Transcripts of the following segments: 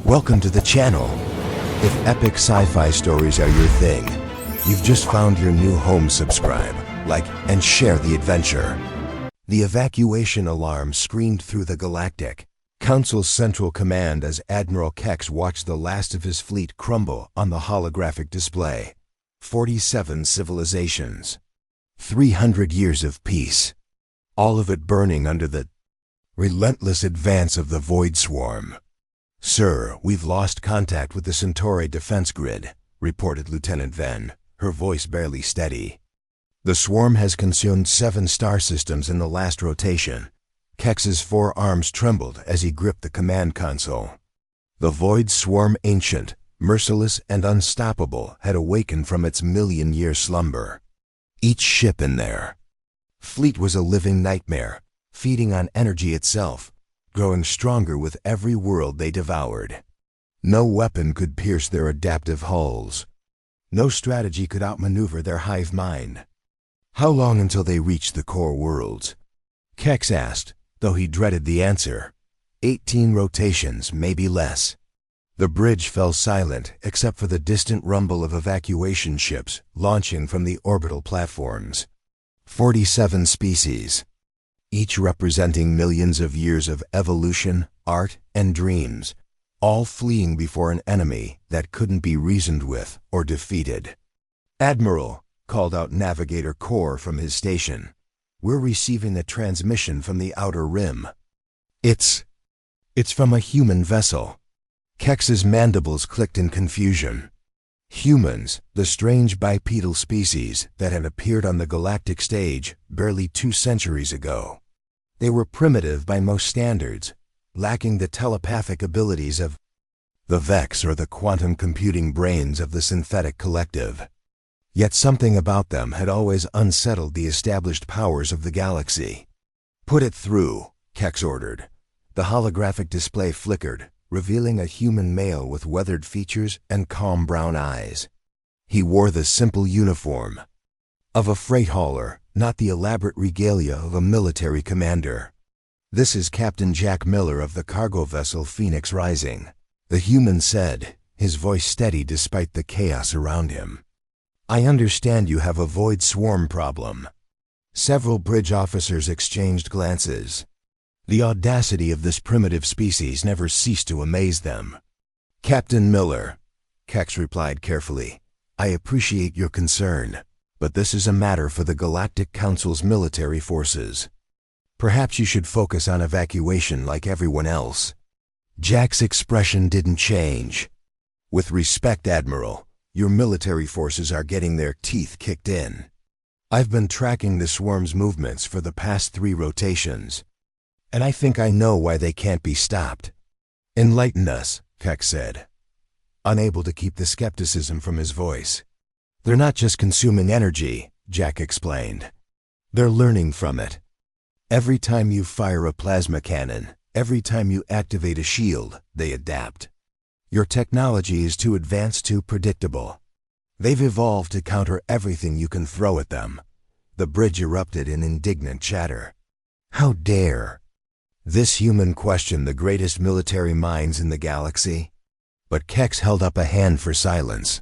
Welcome to the channel. If epic sci-fi stories are your thing, you've just found your new home. Subscribe, like, and share the adventure. The evacuation alarm screamed through the Galactic Council's Central Command as Admiral Kex watched the last of his fleet crumble on the holographic display. 47 civilizations. 300 years of peace. All of it burning under the relentless advance of the Void Swarm. "Sir, we've lost contact with the Centauri defense grid," reported Lieutenant Venn, her voice barely steady. "The swarm has consumed 7 star systems in the last rotation." Kex's forearms trembled as he gripped the command console. The Void Swarm, ancient, merciless, and unstoppable, had awakened from its million-year slumber. Each ship in their fleet was a living nightmare, feeding on energy itself, growing stronger with every world they devoured. No weapon could pierce their adaptive hulls. No strategy could outmaneuver their hive mind. How long until they reached the core worlds? Kex asked, though he dreaded the answer. 18 rotations, maybe less. The bridge fell silent except for the distant rumble of evacuation ships launching from the orbital platforms. 47 species, each representing millions of years of evolution, art, and dreams, all fleeing before an enemy that couldn't be reasoned with or defeated. "Admiral," called out Navigator Core from his station, "we're receiving a transmission from the Outer Rim." It's from a human vessel." Kex's mandibles clicked in confusion. Humans, the strange bipedal species that had appeared on the galactic stage barely 2 centuries ago. They were primitive by most standards, lacking the telepathic abilities of the Vex or the quantum computing brains of the synthetic collective. Yet something about them had always unsettled the established powers of the galaxy. "Put it through," Kex ordered. The holographic display flickered, revealing a human male with weathered features and calm brown eyes. He wore the simple uniform of a freight hauler, not the elaborate regalia of a military commander. "This is Captain Jack Miller of the cargo vessel Phoenix Rising," the human said, his voice steady despite the chaos around him. "I understand you have a Void Swarm problem." Several bridge officers exchanged glances. The audacity of this primitive species never ceased to amaze them. "Captain Miller," Kex replied carefully, "I appreciate your concern, but this is a matter for the Galactic Council's military forces. Perhaps you should focus on evacuation like everyone else." Jack's expression didn't change. "With respect, Admiral, your military forces are getting their teeth kicked in. I've been tracking the swarm's movements for the past 3 rotations, and I think I know why they can't be stopped." "Enlighten us," Kex said, unable to keep the skepticism from his voice. "They're not just consuming energy," Jack explained. "They're learning from it. Every time you fire a plasma cannon, every time you activate a shield, they adapt. Your technology is too advanced, too predictable. They've evolved to counter everything you can throw at them." The bridge erupted in indignant chatter. How dare this human question the greatest military minds in the galaxy? But Kex held up a hand for silence.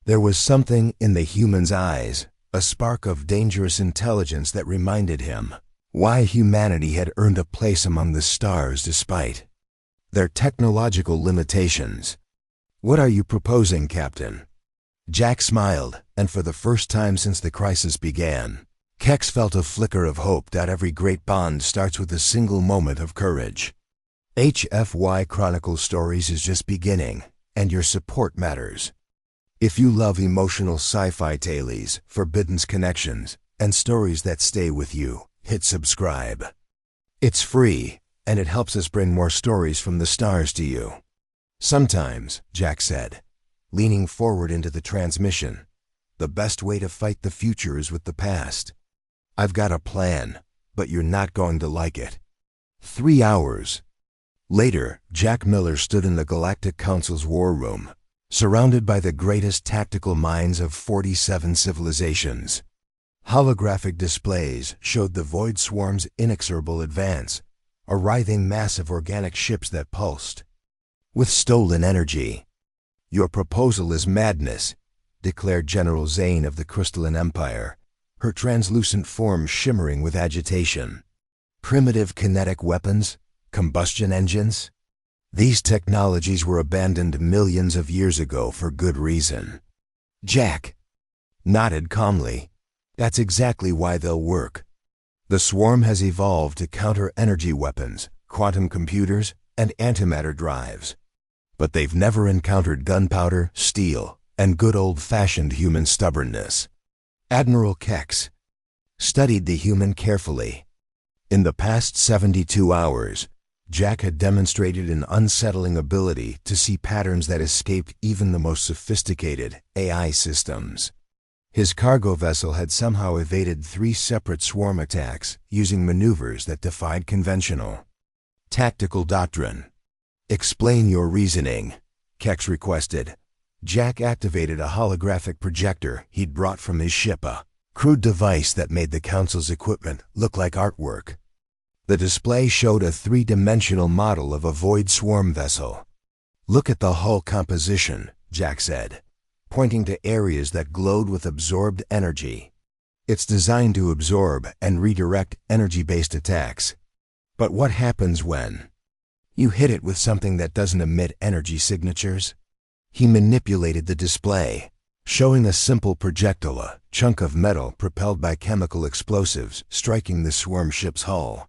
There was something in the human's eyes, a spark of dangerous intelligence that reminded him why humanity had earned a place among the stars despite their technological limitations. "What are you proposing, Captain?" Jack smiled, and for the first time since the crisis began, Kex felt a flicker of hope that every great bond starts with a single moment of courage. HFY Chronicle Stories is just beginning, and your support matters. If you love emotional sci-fi tales, forbidden connections, and stories that stay with you, hit subscribe. It's free, and it helps us bring more stories from the stars to you. "Sometimes," Jack said, leaning forward into the transmission, "the best way to fight the future is with the past. I've got a plan, but you're not going to like it." 3 hours later, Jack Miller stood in the Galactic Council's war room, surrounded by the greatest tactical minds of 47 civilizations. Holographic displays showed the Void Swarm's inexorable advance, a writhing mass of organic ships that pulsed. with stolen energy. "Your proposal is madness," declared General Zane of the Crystalline Empire, her translucent form shimmering with agitation. "Primitive kinetic weapons? Combustion engines? These technologies were abandoned millions of years ago for good reason." Jack nodded calmly. "That's exactly why they'll work. The swarm has evolved to counter energy weapons, quantum computers, and antimatter drives. But they've never encountered gunpowder, steel, and good old-fashioned human stubbornness." Admiral Kex studied the human carefully. In the past 72 hours, Jack had demonstrated an unsettling ability to see patterns that escaped even the most sophisticated AI systems. His cargo vessel had somehow evaded 3 separate swarm attacks using maneuvers that defied conventional tactical doctrine. "Explain your reasoning," Kex requested. Jack activated a holographic projector he'd brought from his ship, a crude device that made the Council's equipment look like artwork. The display showed a 3-dimensional model of a void swarm vessel. "Look at the hull composition," Jack said, pointing to areas that glowed with absorbed energy. "It's designed to absorb and redirect energy-based attacks. But what happens when you hit it with something that doesn't emit energy signatures?" He manipulated the display, showing a simple projectile, a chunk of metal propelled by chemical explosives striking the swarm ship's hull.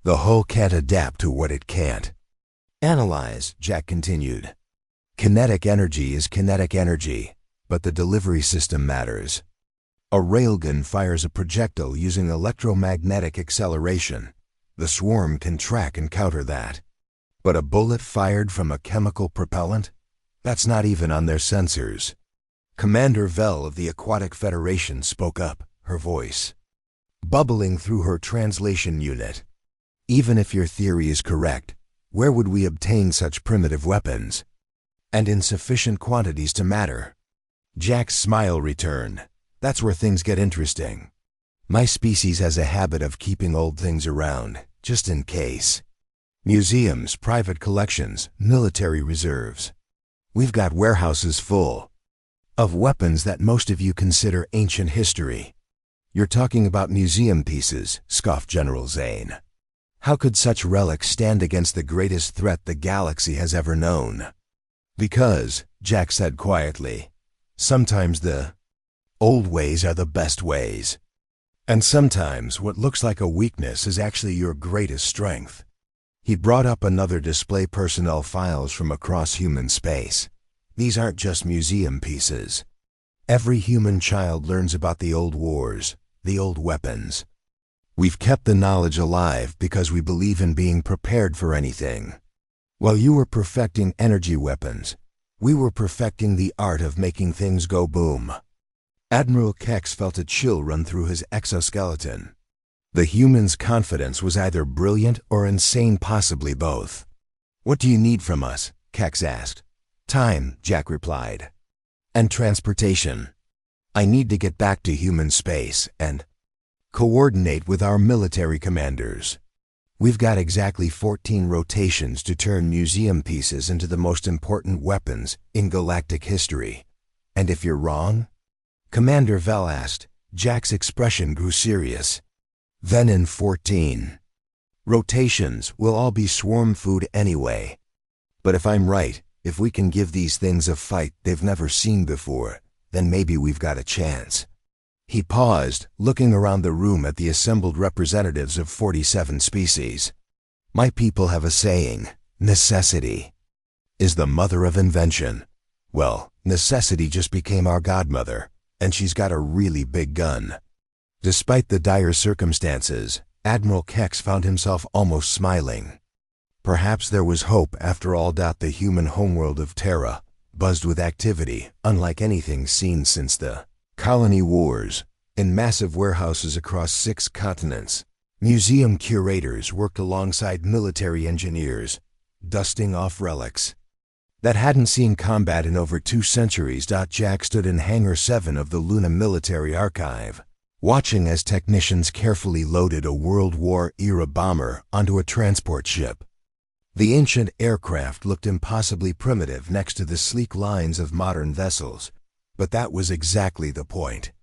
"The hull can't adapt to what it can't analyze," Jack continued. "Kinetic energy is kinetic energy, but the delivery system matters. A railgun fires a projectile using electromagnetic acceleration. The swarm can track and counter that. But a bullet fired from a chemical propellant? That's not even on their sensors." Commander Vell of the Aquatic Federation spoke up, her voice bubbling through her translation unit. "Even if your theory is correct, where would we obtain such primitive weapons? And in sufficient quantities to matter?" Jack's smile returned. "That's where things get interesting. My species has a habit of keeping old things around, just in case. Museums, private collections, military reserves. We've got warehouses full of weapons that most of you consider ancient history." "You're talking about museum pieces," scoffed General Zane. "How could such relics stand against the greatest threat the galaxy has ever known?" "Because," Jack said quietly, "sometimes the old ways are the best ways. And sometimes what looks like a weakness is actually your greatest strength." He brought up another display personnel files from across human space. "These aren't just museum pieces. Every human child learns about the old wars, the old weapons. We've kept the knowledge alive because we believe in being prepared for anything. While you were perfecting energy weapons, we were perfecting the art of making things go boom." Admiral Kex felt a chill run through his exoskeleton. The human's confidence was either brilliant or insane, possibly both. "What do you need from us?" Kex asked. "Time," Jack replied. "And transportation. I need to get back to human space and coordinate with our military commanders. We've got exactly 14 rotations to turn museum pieces into the most important weapons in galactic history. And if you're wrong?" Commander Vell asked. Jack's expression grew serious. "Then in 14 rotations, we'll all be swarm food anyway. But if I'm right, if we can give these things a fight they've never seen before, then maybe we've got a chance." He paused, looking around the room at the assembled representatives of 47 species. "My people have a saying, necessity is the mother of invention. Well, necessity just became our godmother, and she's got a really big gun." Despite the dire circumstances, Admiral Kex found himself almost smiling. Perhaps there was hope after all. The human homeworld of Terra buzzed with activity unlike anything seen since the colony wars. In massive warehouses across 6 continents, museum curators worked alongside military engineers, dusting off relics that hadn't seen combat in over 2 centuries. Jack stood in Hangar 7 of the Luna Military Archive, watching as technicians carefully loaded a World War-era bomber onto a transport ship. The ancient aircraft looked impossibly primitive next to the sleek lines of modern vessels, but that was exactly the point.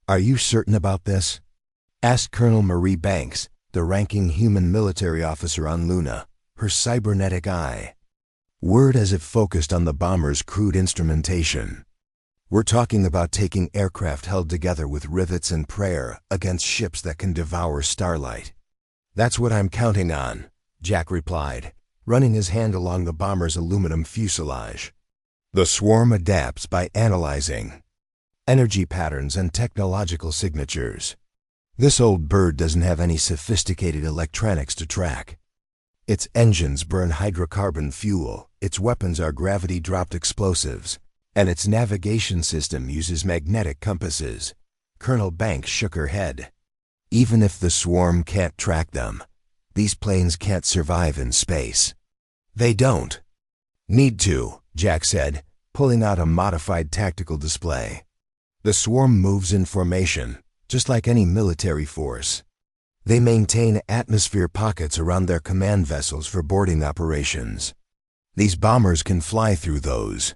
"Are you certain about this?" asked Colonel Marie Banks, the ranking human military officer on Luna, her cybernetic eye word as it focused on the bomber's crude instrumentation. "We're talking about taking aircraft held together with rivets and prayer against ships that can devour starlight." "That's what I'm counting on," Jack replied, running his hand along the bomber's aluminum fuselage. "The swarm adapts by analyzing energy patterns and technological signatures. This old bird doesn't have any sophisticated electronics to track. Its engines burn hydrocarbon fuel, its weapons are gravity-dropped explosives, and its navigation system uses magnetic compasses." Colonel Banks shook her head. "Even if the swarm can't track them, these planes can't survive in space." "They don't need to," Jack said, pulling out a modified tactical display. "The swarm moves in formation, just like any military force. They maintain atmosphere pockets around their command vessels for boarding operations. These bombers can fly through those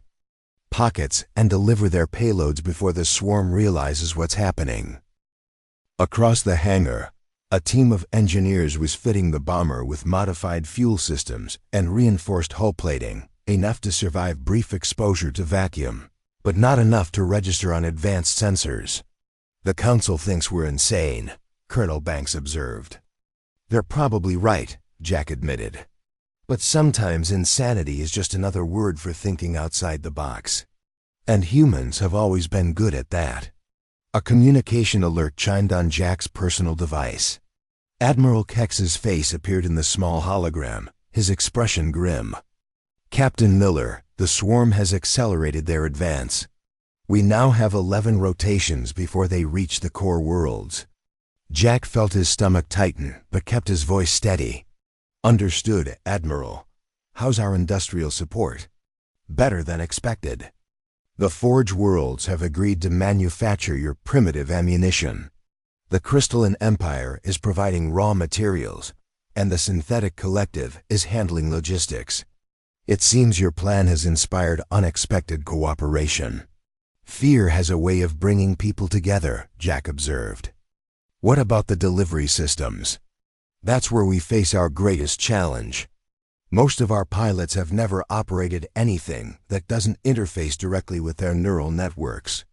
pockets and deliver their payloads before the swarm realizes what's happening." Across the hangar, a team of engineers was fitting the bomber with modified fuel systems and reinforced hull plating, enough to survive brief exposure to vacuum, but not enough to register on advanced sensors. "The Council thinks we're insane," Colonel Banks observed. "They're probably right," Jack admitted. "But sometimes insanity is just another word for thinking outside the box. And humans have always been good at that." A communication alert chimed on Jack's personal device. Admiral Kex's face appeared in the small hologram, his expression grim. "Captain Miller, the swarm has accelerated their advance. We now have 11 rotations before they reach the core worlds." Jack felt his stomach tighten, but kept his voice steady. "Understood, Admiral. How's our industrial support?" "Better than expected. The Forge Worlds have agreed to manufacture your primitive ammunition. The Crystalline Empire is providing raw materials, and the Synthetic Collective is handling logistics. It seems your plan has inspired unexpected cooperation." "Fear has a way of bringing people together," Jack observed. "What about the delivery systems? That's where we face our greatest challenge. Most of our pilots have never operated anything that doesn't interface directly with their neural networks.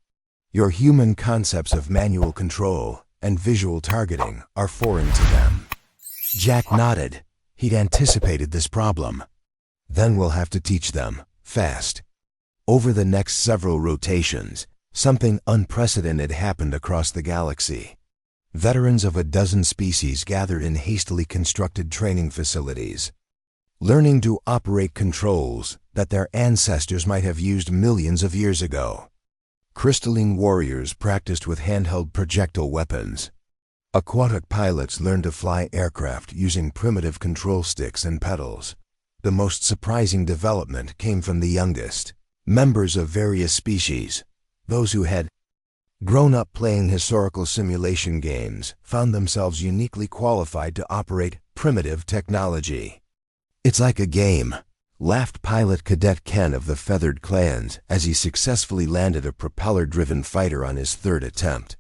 Your human concepts of manual control and visual targeting are foreign to them." Jack nodded. He'd anticipated this problem. "Then we'll have to teach them, fast." Over the next several rotations, something unprecedented happened across the galaxy. Veterans of a dozen species gathered in hastily constructed training facilities, learning to operate controls that their ancestors might have used millions of years ago. Crystalline warriors practiced with handheld projectile weapons. Aquatic pilots learned to fly aircraft using primitive control sticks and pedals. The most surprising development came from the youngest members of various species. Those who had grown up playing historical simulation games found themselves uniquely qualified to operate primitive technology. "It's like a game," laughed Pilot Cadet Ken of the Feathered Clans as he successfully landed a propeller-driven fighter on his third attempt.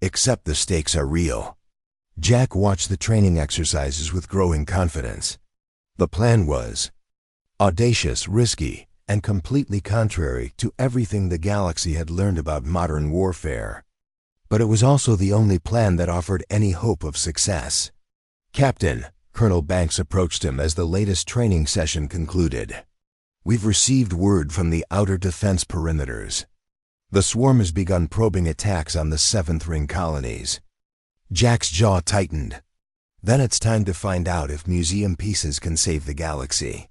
"Except the stakes are real." Jack watched the training exercises with growing confidence. The plan was audacious, risky, and completely contrary to everything the galaxy had learned about modern warfare. But it was also the only plan that offered any hope of success. "Captain," Colonel Banks approached him as the latest training session concluded, "we've received word from the outer defense perimeters. The swarm has begun probing attacks on the Seventh Ring colonies." Jack's jaw tightened. Then it's time to find out if museum pieces can save the galaxy.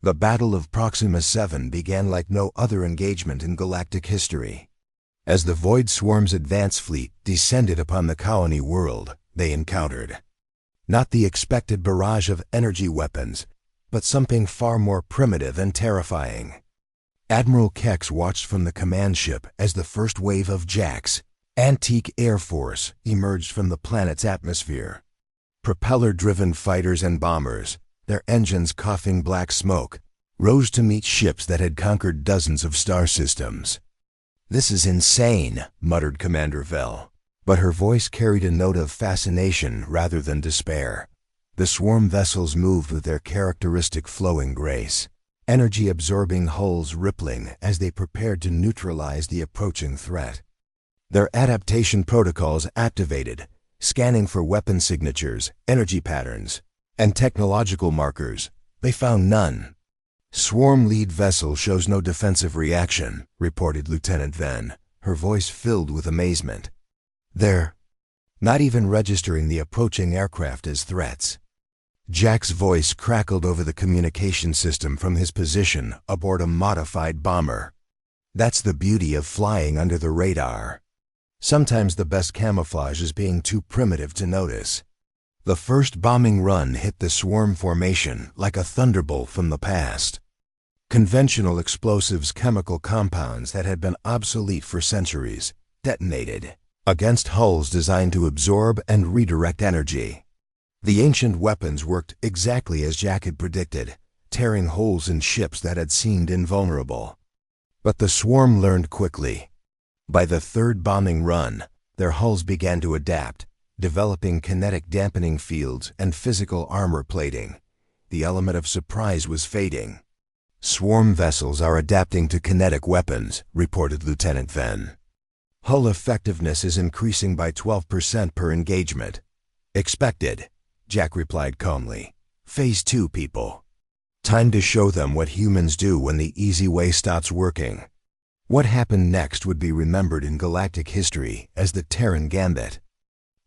The Battle of Proxima 7 began like no other engagement in galactic history. As the Void Swarm's advance fleet descended upon the colony world, they encountered not the expected barrage of energy weapons, but something far more primitive and terrifying. Admiral Kex watched from the command ship as the first wave of Jack's antique air force emerged from the planet's atmosphere. Propeller-driven fighters and bombers, their engines coughing black smoke, rose to meet ships that had conquered dozens of star systems. "This is insane," muttered Commander Vel, but her voice carried a note of fascination rather than despair. The swarm vessels moved with their characteristic flowing grace, energy-absorbing hulls rippling as they prepared to neutralize the approaching threat. Their adaptation protocols activated, scanning for weapon signatures, energy patterns, and technological markers. They found none. "Swarm lead vessel shows no defensive reaction," reported Lieutenant Ven, her voice filled with amazement. "They're not even registering the approaching aircraft as threats." Jack's voice crackled over the communication system from his position aboard a modified bomber. "That's the beauty of flying under the radar. Sometimes the best camouflage is being too primitive to notice." The first bombing run hit the swarm formation like a thunderbolt from the past. Conventional explosives, chemical compounds that had been obsolete for centuries, detonated against hulls designed to absorb and redirect energy. The ancient weapons worked exactly as Jack had predicted, tearing holes in ships that had seemed invulnerable. But the swarm learned quickly. By the third bombing run, their hulls began to adapt, developing kinetic dampening fields and physical armor plating. The element of surprise was fading. "Swarm vessels are adapting to kinetic weapons," reported Lieutenant Ven. "Hull effectiveness is increasing by 12% per engagement." "Expected," Jack replied calmly. "Phase 2, people. Time to show them what humans do when the easy way stops working." What happened next would be remembered in galactic history as the Terran Gambit.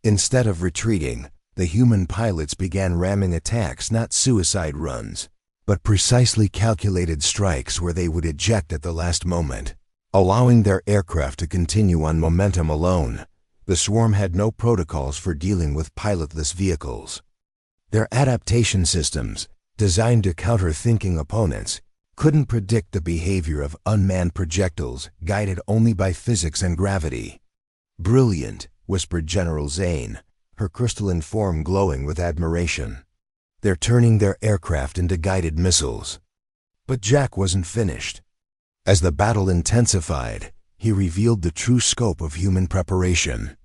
Instead of retreating, the human pilots began ramming attacks, not suicide runs, but precisely calculated strikes where they would eject at the last moment, allowing their aircraft to continue on momentum alone. The swarm had no protocols for dealing with pilotless vehicles. Their adaptation systems, designed to counter thinking opponents, couldn't predict the behavior of unmanned projectiles guided only by physics and gravity. "Brilliant," whispered General Zane, her crystalline form glowing with admiration. "They're turning their aircraft into guided missiles." But Jack wasn't finished. As the battle intensified, he revealed the true scope of human preparation.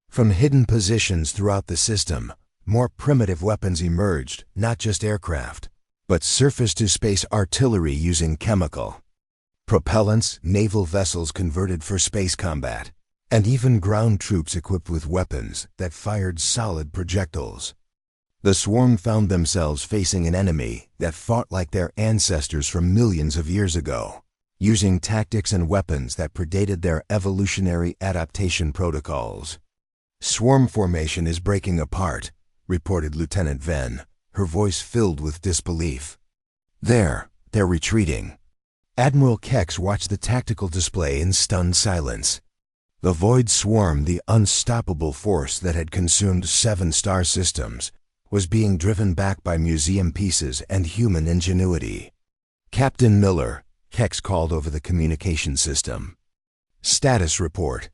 From hidden positions throughout the system, more primitive weapons emerged, not just aircraft, but surface-to-space artillery using chemical propellants, naval vessels converted for space combat, and even ground troops equipped with weapons that fired solid projectiles. The swarm found themselves facing an enemy that fought like their ancestors from millions of years ago, using tactics and weapons that predated their evolutionary adaptation protocols. "Swarm formation is breaking apart," reported Lieutenant Ven, her voice filled with disbelief. They're retreating." Admiral Kex watched the tactical display in stunned silence. The void swarm, the unstoppable force that had consumed 7 star systems, was being driven back by museum pieces and human ingenuity. "Captain Miller," Kex called over the communication system. "Status report."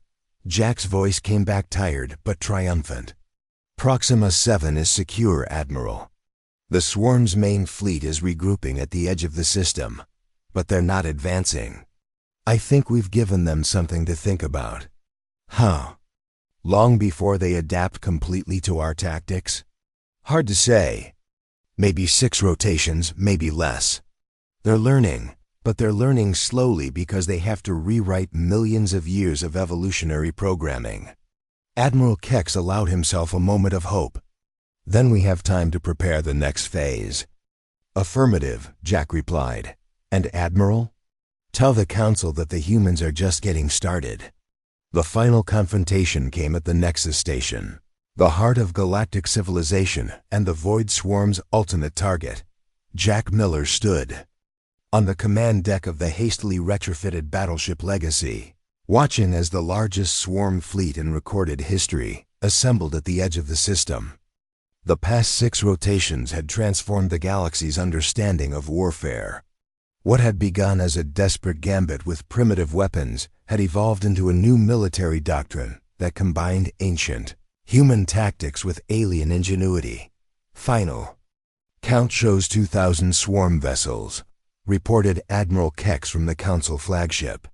Jack's voice came back tired but triumphant. "Proxima 7 is secure, Admiral. The swarm's main fleet is regrouping at the edge of the system, but they're not advancing. I think we've given them something to think about." "Huh? Long before they adapt completely to our tactics?" "Hard to say. Maybe 6 rotations, maybe less. They're learning, but they're learning slowly because they have to rewrite millions of years of evolutionary programming." Admiral Kex allowed himself a moment of hope. "Then we have time to prepare the next phase." "Affirmative," Jack replied. "And Admiral? Tell the Council that the humans are just getting started." The final confrontation came at the Nexus Station, the heart of galactic civilization and the Void Swarm's ultimate target. Jack Miller stood on the command deck of the hastily retrofitted battleship Legacy, watching as the largest swarm fleet in recorded history assembled at the edge of the system. The past 6 rotations had transformed the galaxy's understanding of warfare. What had begun as a desperate gambit with primitive weapons had evolved into a new military doctrine that combined ancient human tactics with alien ingenuity. Final Count shows 2,000 swarm vessels, reported Admiral Kex from the Council flagship.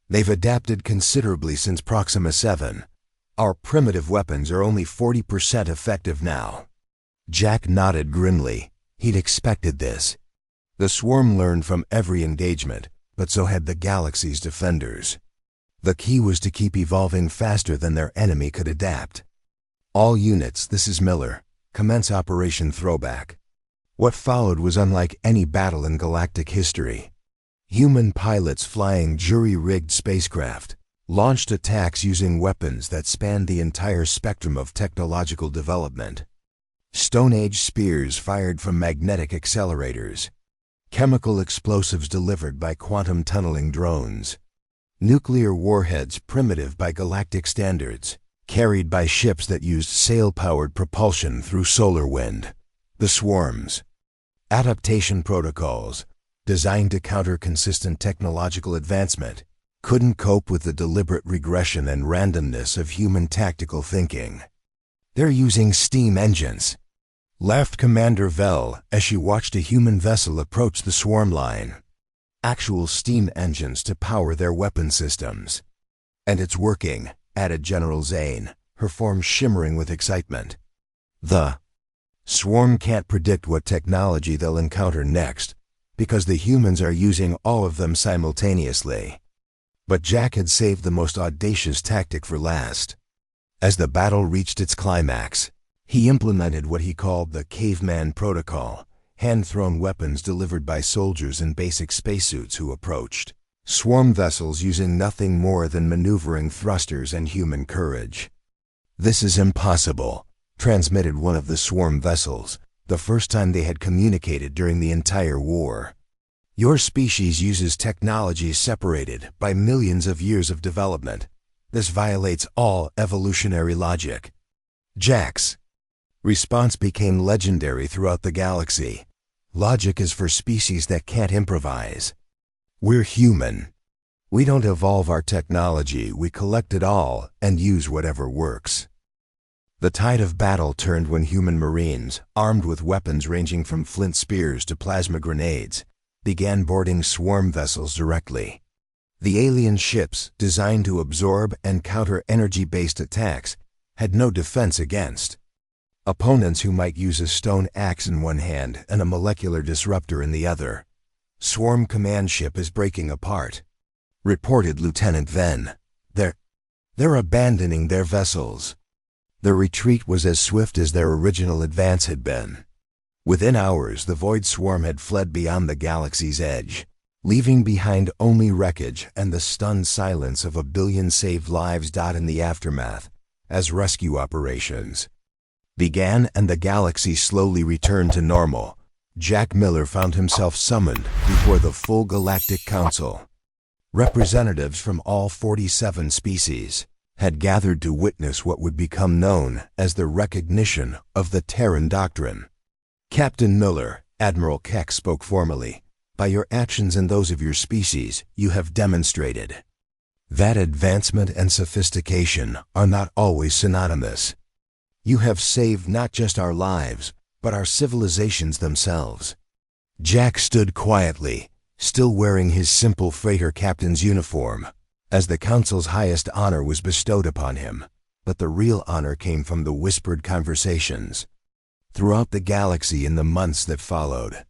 They've adapted considerably since Proxima 7. Our primitive weapons are only 40% effective now. Jack nodded grimly. He'd expected this. The swarm learned from every engagement, but so had the galaxy's defenders. The key was to keep evolving faster than their enemy could adapt. All units, this is Miller. Commence Operation Throwback. What followed was unlike any battle in galactic history. Human pilots flying jury-rigged spacecraft launched attacks using weapons that spanned the entire spectrum of technological development. Stone Age spears fired from magnetic accelerators, chemical explosives delivered by quantum tunneling drones, nuclear warheads primitive by galactic standards, carried by ships that used sail-powered propulsion through solar wind. The swarms. Adaptation protocols, designed to counter consistent technological advancement, couldn't cope with the deliberate regression and randomness of human tactical thinking. They're using steam engines, laughed Commander Vell as she watched a human vessel approach the swarm line. Actual steam engines to power their weapon systems. And it's working, added General Zane, her form shimmering with excitement. The swarm can't predict what technology they'll encounter next, because the humans are using all of them simultaneously. But Jack had saved the most audacious tactic for last. As the battle reached its climax, he implemented what he called the caveman protocol, hand-thrown weapons delivered by soldiers in basic spacesuits who approached swarm vessels using nothing more than maneuvering thrusters and human courage. "This is impossible," transmitted one of the swarm vessels, the first time they had communicated during the entire war. "Your species uses technologies separated by millions of years of development. This violates all evolutionary logic." Jack's response became legendary throughout the galaxy. "Logic is for species that can't improvise. We're human. We don't evolve our technology, we collect it all and use whatever works." The tide of battle turned when human marines, armed with weapons ranging from flint spears to plasma grenades, began boarding swarm vessels directly. The alien ships, designed to absorb and counter energy-based attacks, had no defense against opponents who might use a stone axe in one hand and a molecular disruptor in the other. "Swarm command ship is breaking apart," reported Lieutenant Venn. They're abandoning their vessels." The retreat was as swift as their original advance had been. Within hours, the Void Swarm had fled beyond the galaxy's edge, leaving behind only wreckage and the stunned silence of a billion saved lives. In the aftermath, as rescue operations began and the galaxy slowly returned to normal, Jack Miller found himself summoned before the full Galactic Council. Representatives from all 47 species had gathered to witness what would become known as the recognition of the Terran Doctrine. "Captain Miller," Admiral Keck spoke formally, "by your actions and those of your species, you have demonstrated that advancement and sophistication are not always synonymous. You have saved not just our lives, but our civilizations themselves." Jack stood quietly, still wearing his simple freighter captain's uniform, as the Council's highest honor was bestowed upon him, but the real honor came from the whispered conversations throughout the galaxy in the months that followed.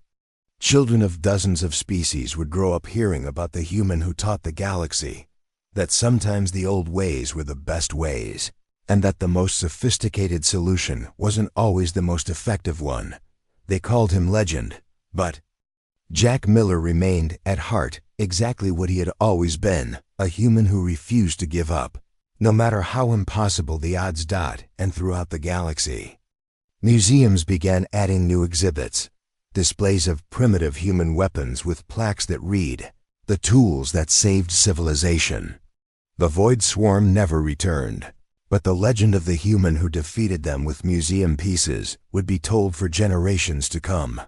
Children of dozens of species would grow up hearing about the human who taught the galaxy that sometimes the old ways were the best ways, and that the most sophisticated solution wasn't always the most effective one. They called him Legend, but Jack Miller remained, at heart, exactly what he had always been, a human who refused to give up, no matter how impossible the odds. And throughout the galaxy, museums began adding new exhibits, displays of primitive human weapons with plaques that read, "The tools that saved civilization." The Void Swarm never returned, but the legend of the human who defeated them with museum pieces would be told for generations to come.